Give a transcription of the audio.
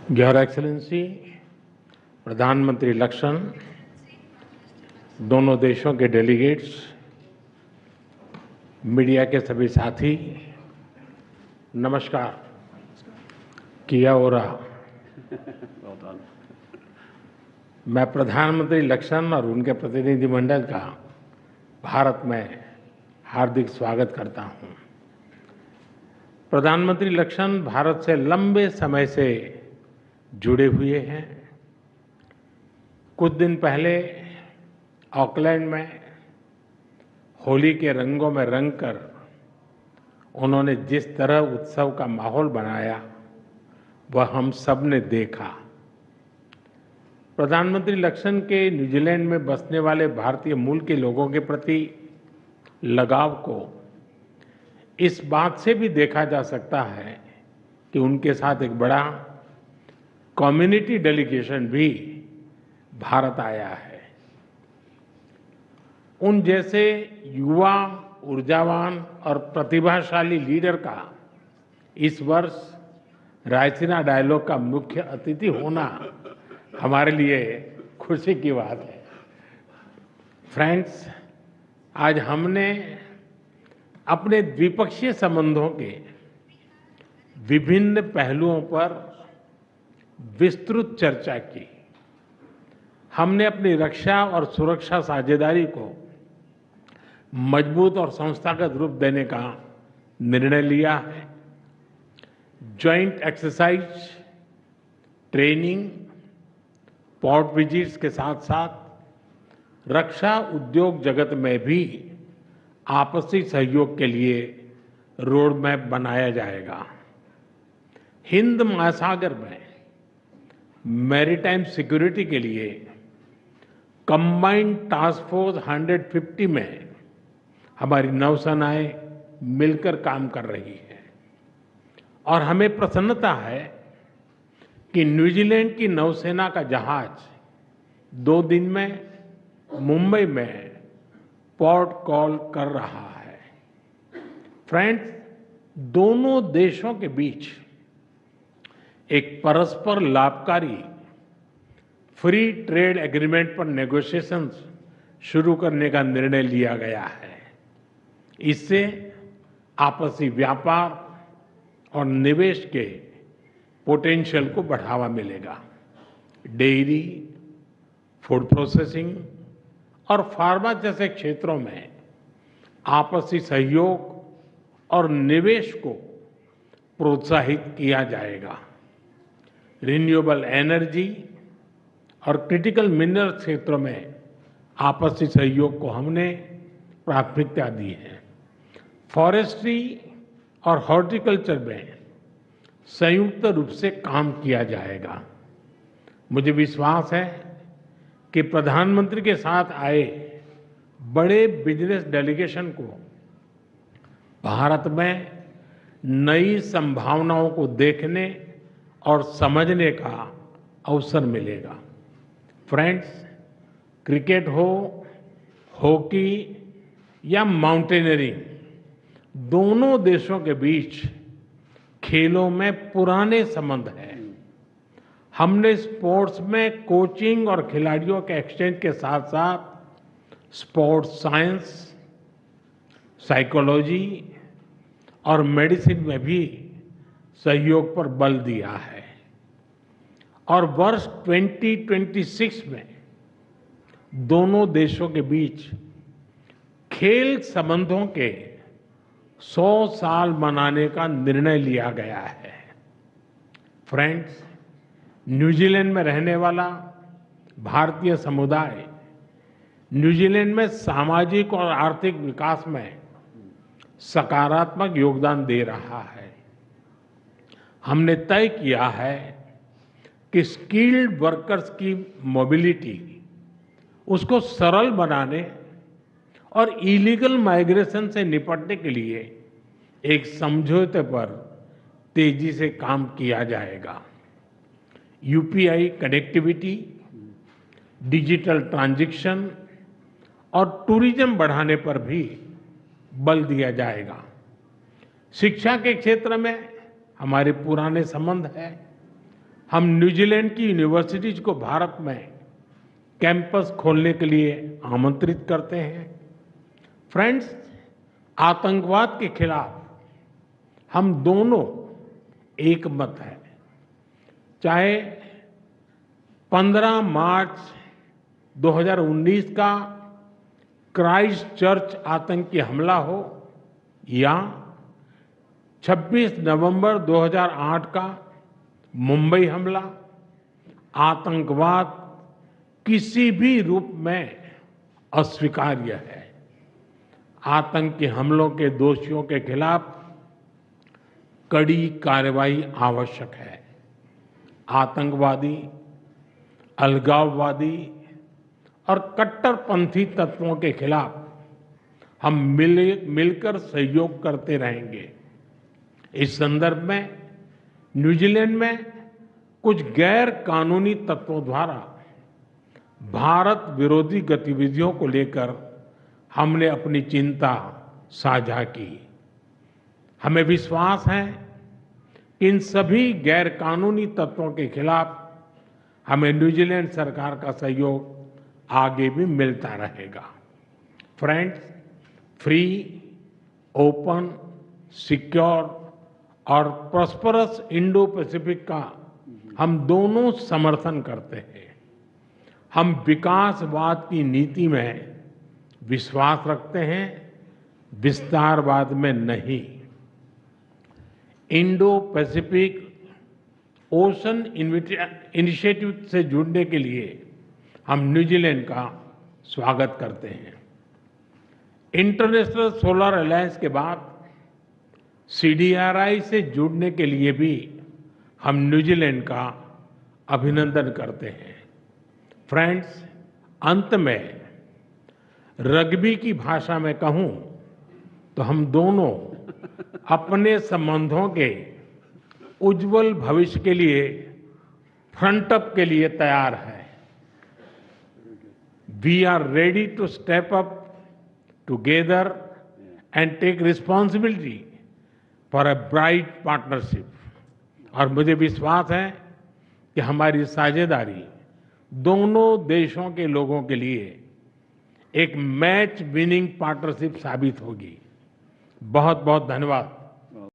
Your excellency, प्रधानमंत्री लक्षण, दोनों देशों के डेलीगेट्स, मीडिया के सभी साथी, नमस्कार। किया हो रहा। मैं प्रधानमंत्री लक्षण और उनके प्रतिनिधिमंडल का भारत में हार्दिक स्वागत करता हूं। प्रधानमंत्री लक्षण भारत से लंबे समय से जुड़े हुए हैं। कुछ दिन पहले ऑकलैंड में होली के रंगों में रंगकर उन्होंने जिस तरह उत्सव का माहौल बनाया वह हम सब ने देखा। प्रधानमंत्री लक्षण के न्यूजीलैंड में बसने वाले भारतीय मूल के लोगों के प्रति लगाव को इस बात से भी देखा जा सकता है कि उनके साथ एक बड़ा कम्युनिटी डेलीगेशन भी भारत आया है। उन जैसे युवा, ऊर्जावान और प्रतिभाशाली लीडर का इस वर्ष रायसीना डायलॉग का मुख्य अतिथि होना हमारे लिए खुशी की बात है। फ्रेंड्स, आज हमने अपने द्विपक्षीय संबंधों के विभिन्न पहलुओं पर विस्तृत चर्चा की। हमने अपनी रक्षा और सुरक्षा साझेदारी को मजबूत और संस्थागत रूप देने का निर्णय लिया है। Joint exercise, training, port visits के साथ साथ रक्षा उद्योग जगत में भी आपसी सहयोग के लिए रोड मैप बनाया जाएगा। हिंद महासागर में मैरीटाइम सिक्योरिटी के लिए कंबाइंड टास्क फोर्स 150 में हमारी नौसेनाएं मिलकर काम कर रही है और हमें प्रसन्नता है कि न्यूजीलैंड की नौसेना का जहाज 2 दिन में मुंबई में पोर्ट कॉल कर रहा है। फ्रेंड्स, दोनों देशों के बीच एक परस्पर लाभकारी फ्री ट्रेड एग्रीमेंट पर नेगोशिएशंस शुरू करने का निर्णय लिया गया है। इससे आपसी व्यापार और निवेश के पोटेंशियल को बढ़ावा मिलेगा। डेयरी, फूड प्रोसेसिंग और फार्मा जैसे क्षेत्रों में आपसी सहयोग और निवेश को प्रोत्साहित किया जाएगा। रिन्यूएबल एनर्जी और क्रिटिकल मिनरल क्षेत्रों में आपसी सहयोग को हमने प्राथमिकता दी है। फॉरेस्ट्री और हॉर्टिकल्चर में संयुक्त रूप से काम किया जाएगा। मुझे विश्वास है कि प्रधानमंत्री के साथ आए बड़े बिजनेस डेलीगेशन को भारत में नई संभावनाओं को देखने और समझने का अवसर मिलेगा। फ्रेंड्स, क्रिकेट हो, हॉकी या माउंटेनियरिंग, दोनों देशों के बीच खेलों में पुराने संबंध हैं। हमने स्पोर्ट्स में कोचिंग और खिलाड़ियों के एक्सचेंज के साथ साथ स्पोर्ट्स साइंस, साइकोलॉजी और मेडिसिन में भी सहयोग पर बल दिया है और वर्ष 2026 में दोनों देशों के बीच खेल संबंधों के 100 साल मनाने का निर्णय लिया गया है। फ्रेंड्स, न्यूजीलैंड में रहने वाला भारतीय समुदाय न्यूजीलैंड में सामाजिक और आर्थिक विकास में सकारात्मक योगदान दे रहा है। हमने तय किया है कि स्किल्ड वर्कर्स की मोबिलिटी उसको सरल बनाने और इलीगल माइग्रेशन से निपटने के लिए एक समझौते पर तेजी से काम किया जाएगा। यूपीआई कनेक्टिविटी, डिजिटल ट्रांजैक्शन और टूरिज्म बढ़ाने पर भी बल दिया जाएगा। शिक्षा के क्षेत्र में हमारे पुराने संबंध हैं। हम न्यूजीलैंड की यूनिवर्सिटीज को भारत में कैंपस खोलने के लिए आमंत्रित करते हैं। फ्रेंड्स, आतंकवाद के खिलाफ हम दोनों एक मत हैं। चाहे 15 मार्च 2019 का क्राइस्ट चर्च आतंकी हमला हो या 26 नवंबर 2008 का मुंबई हमला, आतंकवाद किसी भी रूप में अस्वीकार्य है। आतंकी हमलों के दोषियों के खिलाफ कड़ी कार्रवाई आवश्यक है। आतंकवादी, अलगाववादी और कट्टरपंथी तत्वों के खिलाफ हम मिलकर सहयोग करते रहेंगे। इस संदर्भ में न्यूजीलैंड में कुछ गैर कानूनी तत्वों द्वारा भारत विरोधी गतिविधियों को लेकर हमने अपनी चिंता साझा की। हमें विश्वास है कि इन सभी गैर कानूनी तत्वों के खिलाफ हमें न्यूजीलैंड सरकार का सहयोग आगे भी मिलता रहेगा। फ्रेंड्स, फ्री, ओपन, सिक्योर और प्रॉस्परस इंडो पैसिफिक का हम दोनों समर्थन करते हैं। हम विकासवाद की नीति में विश्वास रखते हैं, विस्तारवाद में नहीं। इंडो पैसिफिक ओशन इनिशिएटिव से जुड़ने के लिए हम न्यूजीलैंड का स्वागत करते हैं। इंटरनेशनल सोलर अलायंस के बाद CDRI से जुड़ने के लिए भी हम न्यूजीलैंड का अभिनंदन करते हैं। फ्रेंड्स, अंत में रग्बी की भाषा में कहूं तो हम दोनों अपने संबंधों के उज्जवल भविष्य के लिए फ्रंट अप के लिए तैयार हैं। We are ready to step up together and take responsibility for a bright partnership. और मुझे विश्वास है कि हमारी साझेदारी दोनों देशों के लोगों के लिए एक मैच विनिंग पार्टनरशिप साबित होगी। बहुत बहुत धन्यवाद।